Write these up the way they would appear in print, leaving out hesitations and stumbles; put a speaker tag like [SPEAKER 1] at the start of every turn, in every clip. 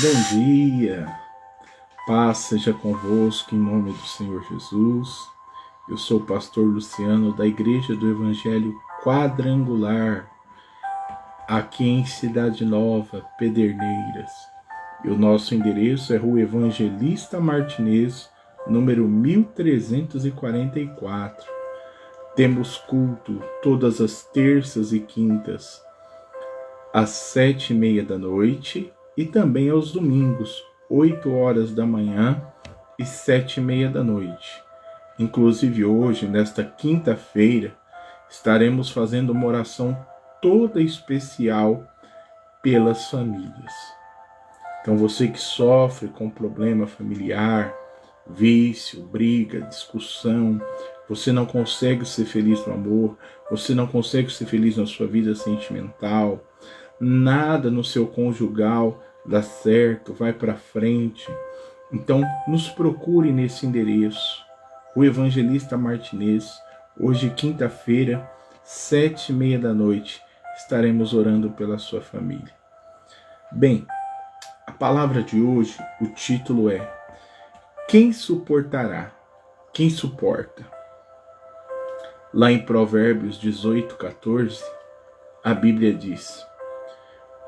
[SPEAKER 1] Bom dia, paz seja convosco em nome do Senhor Jesus. Eu sou o pastor Luciano da Igreja do Evangelho Quadrangular, aqui em Cidade Nova, Pederneiras. E o nosso endereço é Rua Evangelista Martinez, número 1344. Temos culto todas as terças e quintas, às 7h30 da noite, e também aos domingos, 8 horas da manhã e 7h30 da noite. Inclusive hoje, nesta quinta-feira, estaremos fazendo uma oração toda especial pelas famílias. Então você que sofre com problema familiar, vício, briga, discussão, você não consegue ser feliz no amor, você não consegue ser feliz na sua vida sentimental, nada no seu conjugal dá certo, vai para frente. Então nos procure nesse endereço, o Evangelista Martinez. Hoje, quinta-feira, 7h30 da noite, estaremos orando pela sua família. Bem, a palavra de hoje, o título é: quem suportará? Quem suporta? Lá em Provérbios 18:14, a Bíblia diz: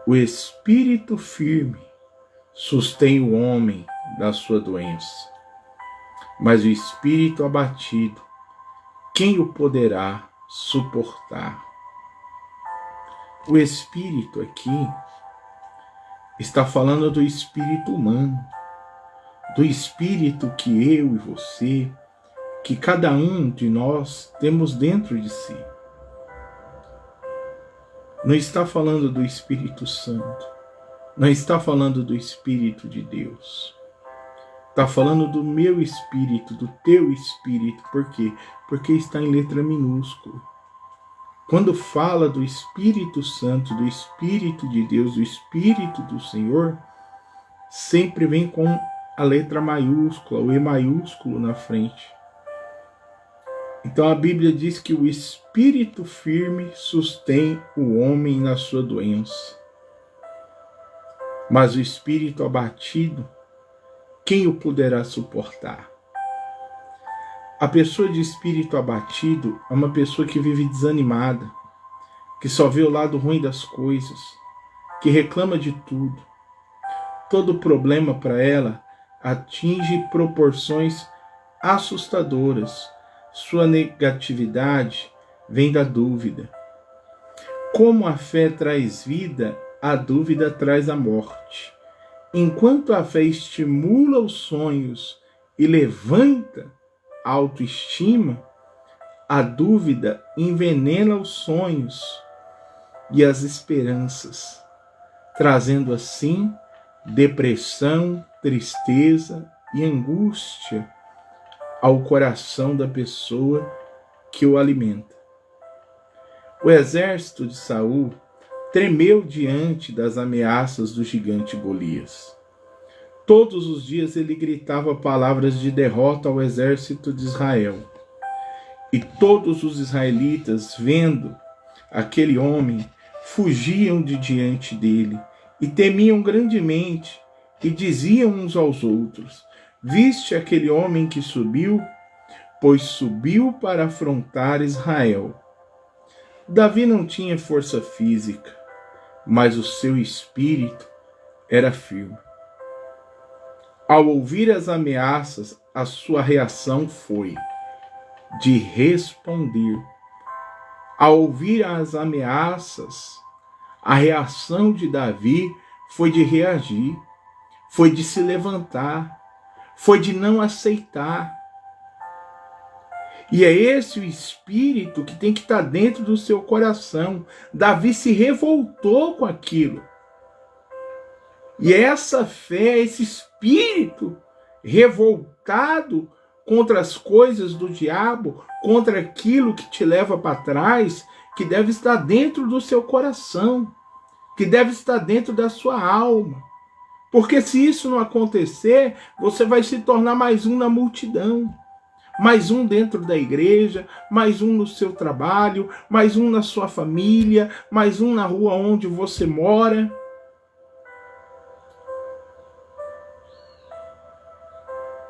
[SPEAKER 1] o espírito firme sustém o homem da sua doença, mas o espírito abatido, quem o poderá suportar? O espírito aqui está falando do espírito humano, do espírito que eu e você, que cada um de nós temos dentro de si. Não está falando do Espírito Santo, não está falando do Espírito de Deus. Está falando do meu espírito, do teu espírito. Por quê? Porque está em letra minúscula. Quando fala do Espírito Santo, do Espírito de Deus, do Espírito do Senhor, sempre vem com a letra maiúscula, o E maiúsculo na frente. Então a Bíblia diz que o espírito firme sustém o homem na sua doença, mas o espírito abatido, quem o poderá suportar? A pessoa de espírito abatido é uma pessoa que vive desanimada, que só vê o lado ruim das coisas, que reclama de tudo. Todo problema para ela atinge proporções assustadoras. Sua negatividade vem da dúvida. Como a fé traz vida, a dúvida traz a morte. Enquanto a fé estimula os sonhos e levanta a autoestima, a dúvida envenena os sonhos e as esperanças, trazendo assim depressão, tristeza e angústia ao coração da pessoa que o alimenta. O exército de Saul tremeu diante das ameaças do gigante Golias. Todos os dias ele gritava palavras de derrota ao exército de Israel. E todos os israelitas, vendo aquele homem, fugiam de diante dele e temiam grandemente e diziam uns aos outros: viste aquele homem que subiu? Pois subiu para afrontar Israel. Davi não tinha força física, mas o seu espírito era firme. Ao ouvir as ameaças, a sua reação foi de responder. Ao ouvir as ameaças, a reação de Davi foi de reagir, foi de se levantar, foi de não aceitar. E é esse o espírito que tem que estar dentro do seu coração. Davi se revoltou com aquilo. E essa fé, esse espírito revoltado contra as coisas do diabo, contra aquilo que te leva para trás, que deve estar dentro do seu coração, que deve estar dentro da sua alma. Porque se isso não acontecer, você vai se tornar mais um na multidão. Mais um dentro da igreja, mais um no seu trabalho, mais um na sua família, mais um na rua onde você mora.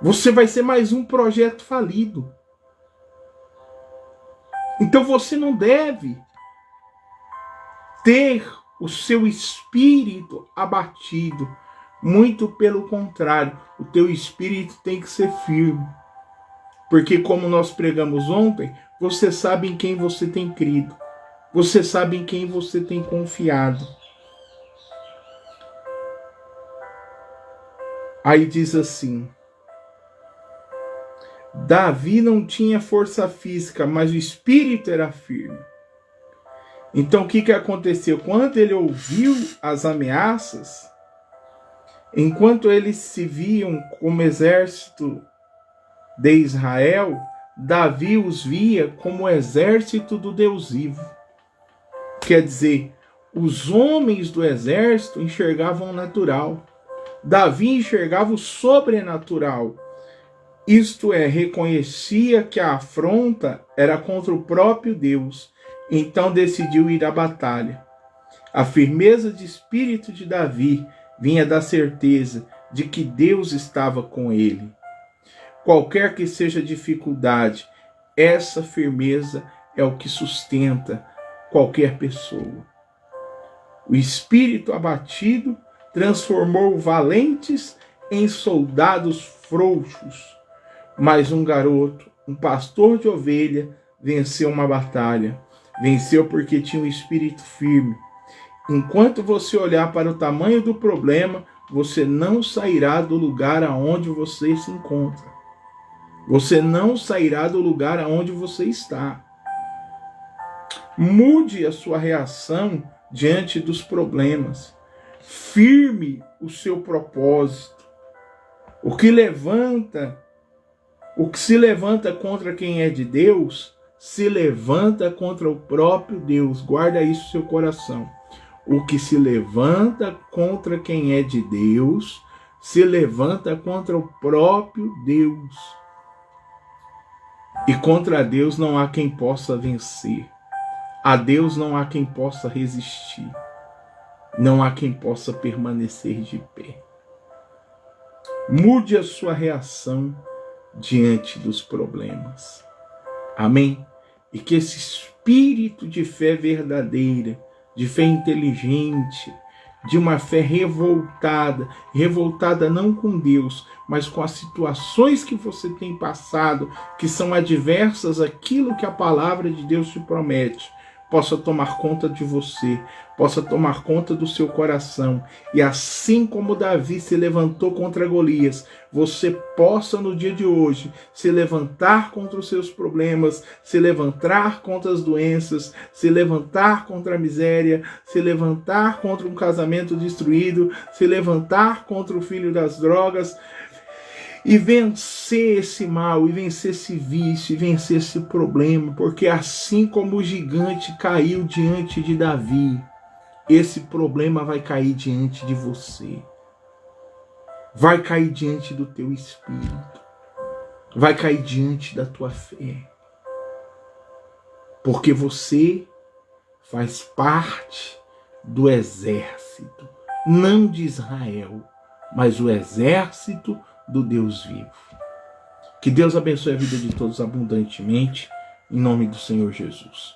[SPEAKER 1] Você vai ser mais um projeto falido. Então você não deve ter o seu espírito abatido. Muito pelo contrário, o teu espírito tem que ser firme. Porque como nós pregamos ontem, você sabe em quem você tem crido. Você sabe em quem você tem confiado. Aí diz assim: Davi não tinha força física, mas o espírito era firme. Então o que aconteceu? Quando ele ouviu as ameaças, enquanto eles se viam como exército de Israel, Davi os via como o exército do Deus vivo. Quer dizer, os homens do exército enxergavam o natural. Davi enxergava o sobrenatural. Isto é, reconhecia que a afronta era contra o próprio Deus. Então decidiu ir à batalha. A firmeza de espírito de Davi vinha da certeza de que Deus estava com ele. Qualquer que seja a dificuldade, essa firmeza é o que sustenta qualquer pessoa. O espírito abatido transformou valentes em soldados frouxos. Mas um garoto, um pastor de ovelha, venceu uma batalha. Venceu porque tinha um espírito firme. Enquanto você olhar para o tamanho do problema, você não sairá do lugar aonde você se encontra. Você não sairá do lugar aonde você está. Mude a sua reação diante dos problemas. Firme o seu propósito. O que se levanta contra quem é de Deus, se levanta contra o próprio Deus. Guarda isso no seu coração. O que se levanta contra quem é de Deus, se levanta contra o próprio Deus. E contra Deus não há quem possa vencer. A Deus não há quem possa resistir. Não há quem possa permanecer de pé. Mude a sua reação diante dos problemas. Amém? E que esse espírito de fé verdadeira, de fé inteligente, de uma fé revoltada não com Deus, mas com as situações que você tem passado, que são adversas àquilo que a palavra de Deus te promete, possa tomar conta de você, possa tomar conta do seu coração. E assim como Davi se levantou contra Golias, você possa no dia de hoje se levantar contra os seus problemas, se levantar contra as doenças, se levantar contra a miséria, se levantar contra um casamento destruído, se levantar contra o filho das drogas, e vencer esse mal, e vencer esse vício, e vencer esse problema, porque assim como o gigante caiu diante de Davi, esse problema vai cair diante de você, vai cair diante do teu espírito, vai cair diante da tua fé, porque você faz parte do exército, não de Israel, mas o exército do Deus vivo. Que Deus abençoe a vida de todos abundantemente, em nome do Senhor Jesus.